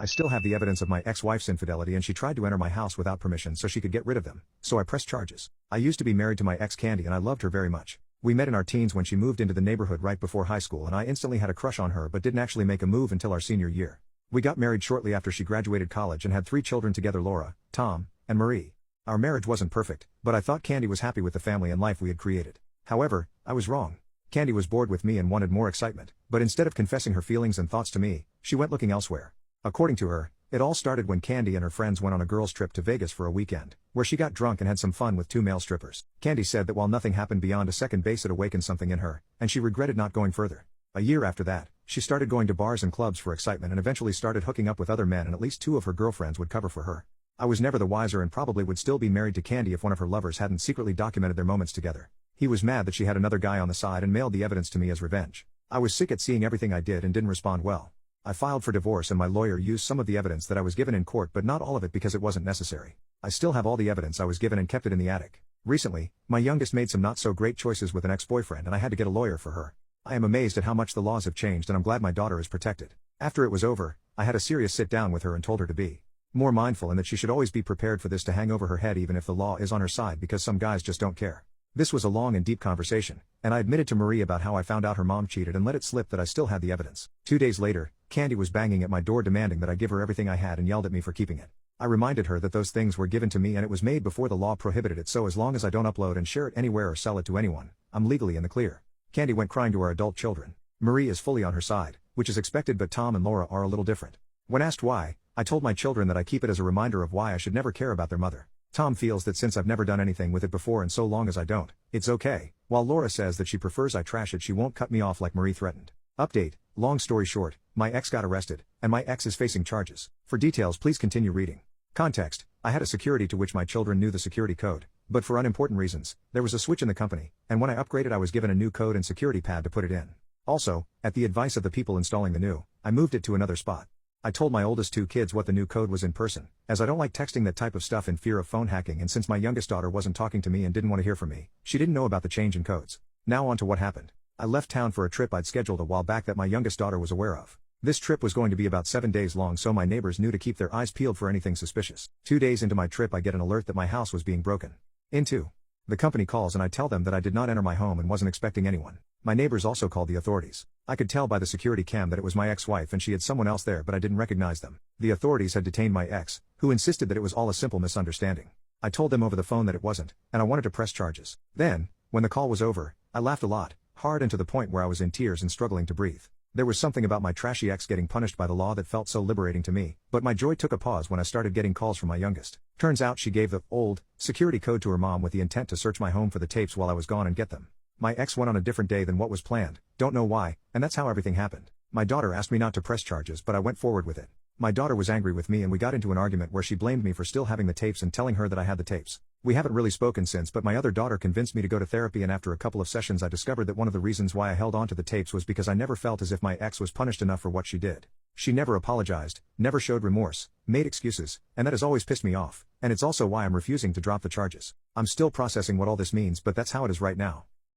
I still have the evidence of my ex-wife's infidelity, and she tried to enter my house without permission so she could get rid of them, so I pressed charges. I used to be married to my ex Candy and I loved her very much. We met in our teens when she moved into the neighborhood right before high school, and I instantly had a crush on her but didn't actually make a move until our senior year. We got married shortly after she graduated college and had 3 children together: Laura, Tom, and Marie. Our marriage wasn't perfect, but I thought Candy was happy with the family and life we had created. However, I was wrong. Candy was bored with me and wanted more excitement, but instead of confessing her feelings and thoughts to me, she went looking elsewhere. According to her, it all started when Candy and her friends went on a girls' trip to Vegas for a weekend, where she got drunk and had some fun with 2 male strippers. Candy said that while nothing happened beyond a second base, it awakened something in her, and she regretted not going further. A year after that, she started going to bars and clubs for excitement and eventually started hooking up with other men, and at least 2 of her girlfriends would cover for her. I was never the wiser and probably would still be married to Candy if one of her lovers hadn't secretly documented their moments together. He was mad that she had another guy on the side and mailed the evidence to me as revenge. I was sick at seeing everything I did and didn't respond well. I filed for divorce, and my lawyer used some of the evidence that I was given in court but not all of it because it wasn't necessary. I still have all the evidence I was given and kept it in the attic. Recently, my youngest made some not so great choices with an ex-boyfriend and I had to get a lawyer for her. I am amazed at how much the laws have changed, and I'm glad my daughter is protected. After it was over, I had a serious sit down with her and told her to be more mindful and that she should always be prepared for this to hang over her head even if the law is on her side, because some guys just don't care. This was a long and deep conversation, and I admitted to Marie about how I found out her mom cheated and let it slip that I still had the evidence. 2 days later, Candy was banging at my door demanding that I give her everything I had and yelled at me for keeping it. I reminded her that those things were given to me and it was made before the law prohibited it, so as long as I don't upload and share it anywhere or sell it to anyone, I'm legally in the clear. Candy went crying to our adult children. Marie is fully on her side, which is expected, but Tom and Laura are a little different. When asked why, I told my children that I keep it as a reminder of why I should never care about their mother. Tom feels that since I've never done anything with it before and so long as I don't, it's okay, while Laura says that she prefers I trash it. She won't cut me off like Marie threatened. Update: long story short, my ex got arrested, and my ex is facing charges. For details please continue reading. Context: I had a security to which my children knew the security code, but for unimportant reasons, there was a switch in the company, and when I upgraded I was given a new code and security pad to put it in. Also, at the advice of the people installing the new, I moved it to another spot. I told my oldest 2 kids what the new code was in person, as I don't like texting that type of stuff in fear of phone hacking, and since my youngest daughter wasn't talking to me and didn't want to hear from me, she didn't know about the change in codes. Now on to what happened. I left town for a trip I'd scheduled a while back that my youngest daughter was aware of. This trip was going to be about 7 days long, so my neighbors knew to keep their eyes peeled for anything suspicious. 2 days into my trip I get an alert that my house was being broken into. The company calls and I tell them that I did not enter my home and wasn't expecting anyone. My neighbors also called the authorities. I could tell by the security cam that it was my ex-wife and she had someone else there, but I didn't recognize them. The authorities had detained my ex, who insisted that it was all a simple misunderstanding. I told them over the phone that it wasn't, and I wanted to press charges. Then, when the call was over, I laughed a lot, hard, and to the point where I was in tears and struggling to breathe. There was something about my trashy ex getting punished by the law that felt so liberating to me, but my joy took a pause when I started getting calls from my youngest. Turns out she gave the old security code to her mom with the intent to search my home for the tapes while I was gone and get them. My ex went on a different day than what was planned, don't know why, and that's how everything happened. My daughter asked me not to press charges, but I went forward with it. My daughter was angry with me and we got into an argument where she blamed me for still having the tapes and telling her that I had the tapes. We haven't really spoken since, but my other daughter convinced me to go to therapy, and after a couple of sessions I discovered that one of the reasons why I held on to the tapes was because I never felt as if my ex was punished enough for what she did. She never apologized, never showed remorse, made excuses, and that has always pissed me off, and it's also why I'm refusing to drop the charges. I'm still processing what all this means, but that's how it is right now.